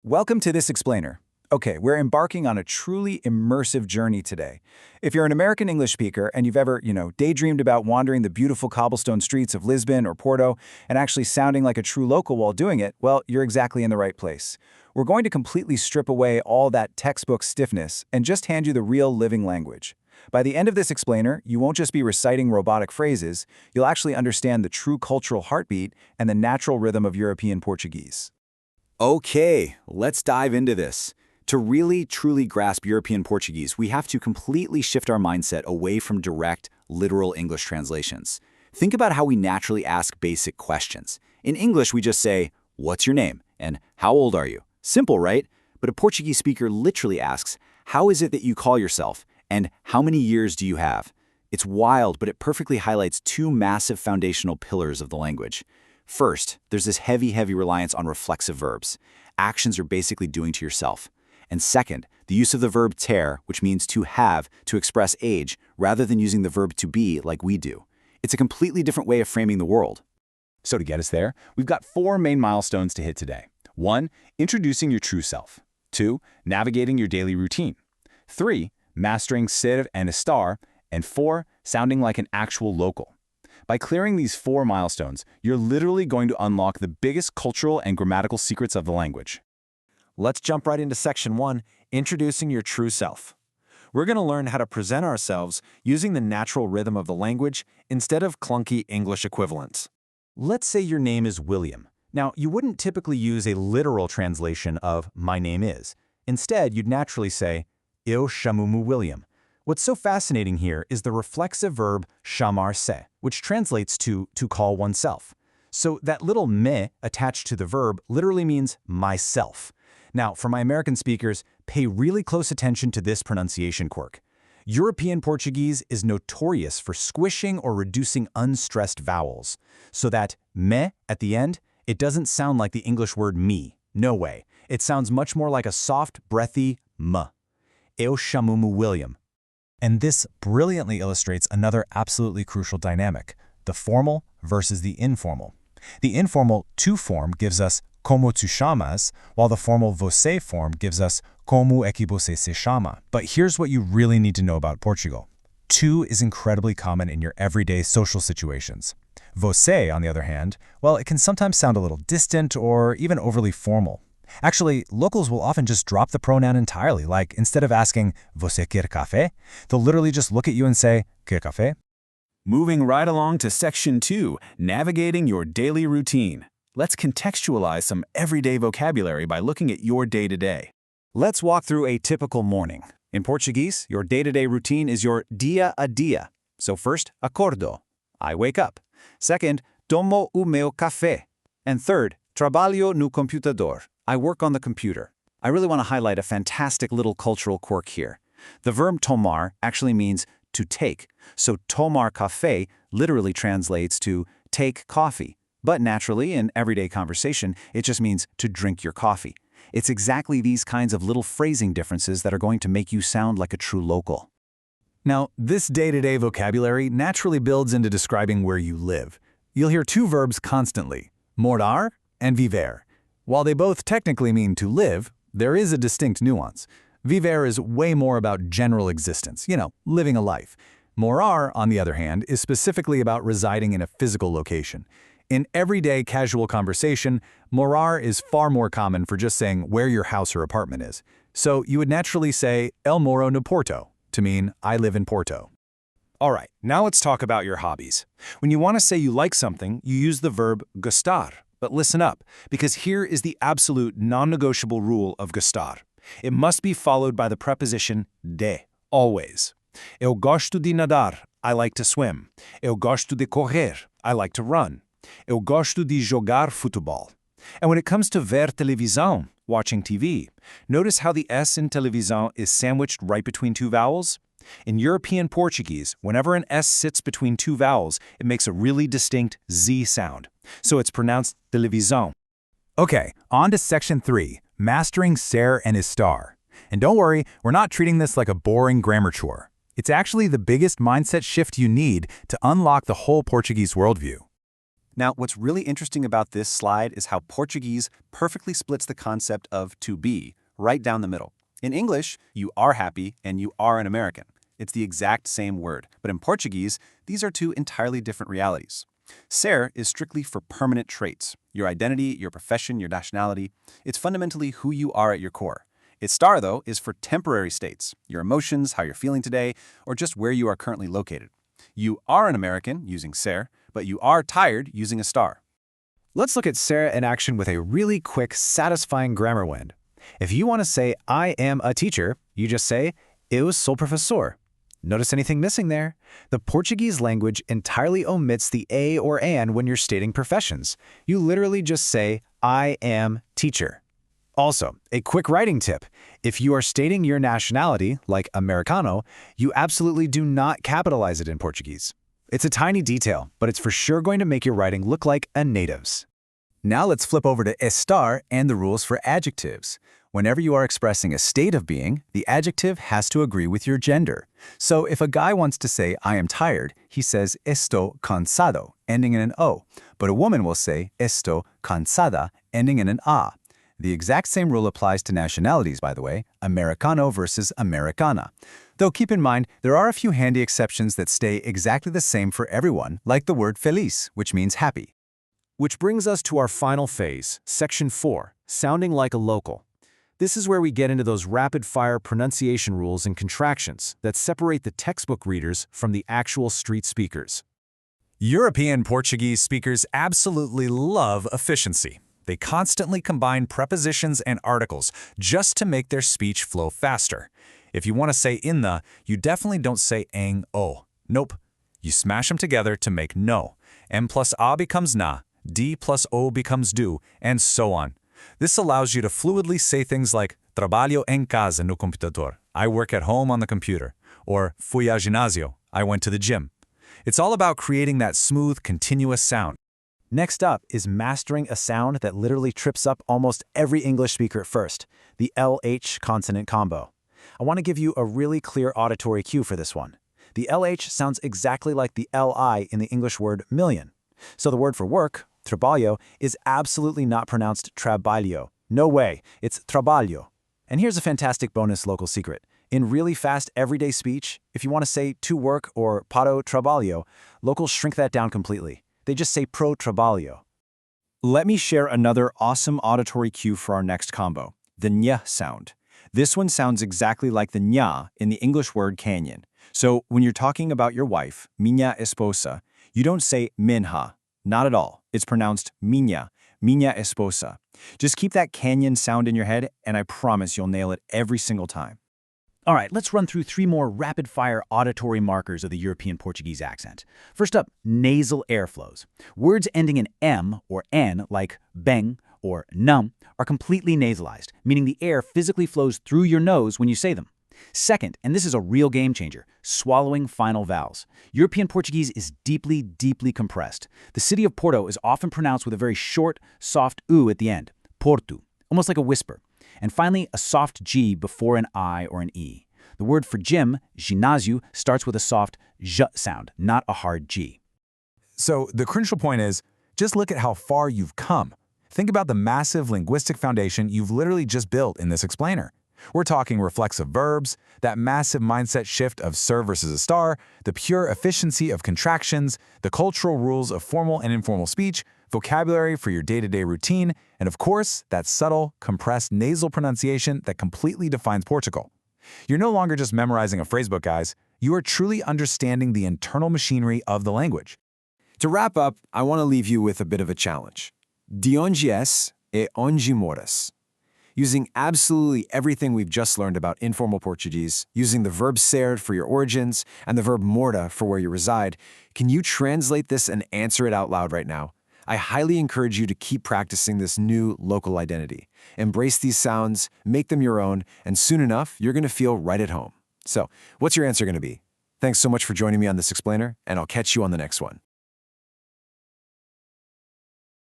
Welcome to This Explainer. Okay, we're embarking on a truly immersive journey today. If you're an American English speaker and you've ever, daydreamed about wandering the beautiful cobblestone streets of Lisbon or Porto and actually sounding like a true local while doing it, well, you're exactly in the right place. We're going to completely strip away all that textbook stiffness and just hand you the real living language. By the end of this explainer, you won't just be reciting robotic phrases, you'll actually understand the true cultural heartbeat and the natural rhythm of European Portuguese. Okay, let's dive into this. To really, truly grasp European Portuguese, we have to completely shift our mindset away from direct, literal English translations. Think about how we naturally ask basic questions. In English, we just say, "What's your name?" and "How old are you?" Simple, right? But a Portuguese speaker literally asks, "How is it that you call yourself?" and "How many years do you have?" It's wild, but it perfectly highlights two massive foundational pillars of the language. First, there's this heavy reliance on reflexive verbs. Actions you're basically doing to yourself. And second, the use of the verb ter, which means to have, to express age, rather than using the verb to be like we do. It's a completely different way of framing the world. So to get us there, we've got four main milestones to hit today. 1. Introducing your true self. 2. Navigating your daily routine. 3. Mastering ser and estar. And 4. Sounding like an actual local. By clearing these four milestones, you're literally going to unlock the biggest cultural and grammatical secrets of the language. Let's jump right into Section 1, Introducing Your True Self. We're going to learn how to present ourselves using the natural rhythm of the language instead of clunky English equivalents. Let's say your name is William. Now, you wouldn't typically use a literal translation of "my name is." Instead, you'd naturally say, "Eu chamo-me William." What's so fascinating here is the reflexive verb chamar-se, which translates to call oneself. So that little me attached to the verb literally means myself. Now, for my American speakers, pay really close attention to this pronunciation quirk. European Portuguese is notorious for squishing or reducing unstressed vowels. So that me at the end, it doesn't sound like the English word me. No way. It sounds much more like a soft, breathy m. Eu chamo-me William. And this brilliantly illustrates another absolutely crucial dynamic, the formal versus the informal. The informal tu form gives us como tu chamas, while the formal você form gives us como é que você se chama. But here's what you really need to know about Portugal. Tu is incredibly common in your everyday social situations. Você, on the other hand, well, it can sometimes sound a little distant or even overly formal. Actually, locals will often just drop the pronoun entirely, like instead of asking, "Você quer café?" they'll literally just look at you and say, "Quer café?" Moving right along to Section 2, Navigating Your Daily Routine. Let's contextualize some everyday vocabulary by looking at your day-to-day. Let's walk through a typical morning. In Portuguese, your day-to-day routine is your dia a dia. So first, acordo, I wake up. Second, tomo o meu café. And third, trabalho no computador, I work on the computer. I really want to highlight a fantastic little cultural quirk here. The verb tomar actually means to take. So tomar café literally translates to take coffee. But naturally, in everyday conversation, it just means to drink your coffee. It's exactly these kinds of little phrasing differences that are going to make you sound like a true local. Now, this day-to-day vocabulary naturally builds into describing where you live. You'll hear two verbs constantly, morar and viver. While they both technically mean to live, there is a distinct nuance. Viver is way more about general existence, living a life. Morar, on the other hand, is specifically about residing in a physical location. In everyday casual conversation, morar is far more common for just saying where your house or apartment is. So you would naturally say "El moro no Porto" to mean "I live in Porto." All right, now let's talk about your hobbies. When you want to say you like something, you use the verb gostar. But listen up, because here is the absolute non-negotiable rule of gostar. It must be followed by the preposition de, always. Eu gosto de nadar, I like to swim. Eu gosto de correr, I like to run. Eu gosto de jogar futebol. And when it comes to ver televisão, watching TV, notice how the S in televisão is sandwiched right between two vowels? In European Portuguese, whenever an S sits between two vowels, it makes a really distinct Z sound. So it's pronounced televisão. Okay, on to Section 3, Mastering ser and estar. And don't worry, we're not treating this like a boring grammar chore. It's actually the biggest mindset shift you need to unlock the whole Portuguese worldview. Now, what's really interesting about this slide is how Portuguese perfectly splits the concept of to be right down the middle. In English, you are happy and you are an American. It's the exact same word, but in Portuguese, these are two entirely different realities. Ser is strictly for permanent traits, your identity, your profession, your nationality. It's fundamentally who you are at your core. Estar, though, is for temporary states, your emotions, how you're feeling today, or just where you are currently located. You are an American, using ser, but you are tired, using estar. Let's look at ser in action with a really quick, satisfying grammar win. If you want to say, I am a teacher, you just say, eu sou professor. Notice anything missing there? The Portuguese language entirely omits the a or an when you're stating professions. You literally just say, I am teacher. Also, a quick writing tip. If you are stating your nationality, like Americano, you absolutely do not capitalize it in Portuguese. It's a tiny detail, but it's for sure going to make your writing look like a native's. Now let's flip over to estar and the rules for adjectives. Whenever you are expressing a state of being, the adjective has to agree with your gender. So if a guy wants to say, I am tired, he says, estoy cansado, ending in an O. But a woman will say, estoy cansada, ending in an ah. The exact same rule applies to nationalities, by the way, Americano versus Americana. Though keep in mind, there are a few handy exceptions that stay exactly the same for everyone, like the word feliz, which means happy. Which brings us to our final phase, Section 4, sounding like a local. This is where we get into those rapid-fire pronunciation rules and contractions that separate the textbook readers from the actual street speakers. European Portuguese speakers absolutely love efficiency. They constantly combine prepositions and articles just to make their speech flow faster. If you want to say in the, you definitely don't say ang o. Nope. You smash them together to make no. M plus a becomes na, D plus o becomes do, and so on. This allows you to fluidly say things like trabalho em casa no computador, I work at home on the computer, or fui ao ginásio, I went to the gym. It's all about creating that smooth, continuous sound. Next up is mastering a sound that literally trips up almost every English speaker at first, the LH consonant combo. I want to give you a really clear auditory cue for this one. The LH sounds exactly like the LI in the English word million. So the word for work, trabalho, is absolutely not pronounced trabalho. No way, it's trabalho. And here's a fantastic bonus local secret. In really fast everyday speech, if you want to say to work or para o trabalho, locals shrink that down completely. They just say pro trabalho. Let me share another awesome auditory cue for our next combo, the nya sound. This one sounds exactly like the nya in the English word canyon. So when you're talking about your wife, minha esposa, you don't say minha. Not at all. It's pronounced minha esposa. Just keep that canyon sound in your head, and I promise you'll nail it every single time. All right, let's run through 3 more rapid-fire auditory markers of the European Portuguese accent. First up, nasal airflows. Words ending in M or N, like bem or num, are completely nasalized, meaning the air physically flows through your nose when you say them. Second, and this is a real game changer, swallowing final vowels. European Portuguese is deeply, deeply compressed. The city of Porto is often pronounced with a very short, soft U at the end, Porto, almost like a whisper. And finally, a soft G before an I or an E. The word for gym, ginásio, starts with a soft J sound, not a hard G. So the crucial point is, just look at how far you've come. Think about the massive linguistic foundation you've literally just built in this explainer. We're talking reflexive verbs, that massive mindset shift of ser versus estar, the pure efficiency of contractions, the cultural rules of formal and informal speech, vocabulary for your day-to-day routine, and of course, that subtle, compressed nasal pronunciation that completely defines Portugal. You're no longer just memorizing a phrasebook, guys. You are truly understanding the internal machinery of the language. To wrap up, I want to leave you with a bit of a challenge. De onde és e onde moras. Using absolutely everything we've just learned about informal Portuguese, using the verb ser for your origins and the verb mora for where you reside, can you translate this and answer it out loud right now? I highly encourage you to keep practicing this new local identity. Embrace these sounds, make them your own, and soon enough, you're going to feel right at home. So, what's your answer going to be? Thanks so much for joining me on this explainer, and I'll catch you on the next one.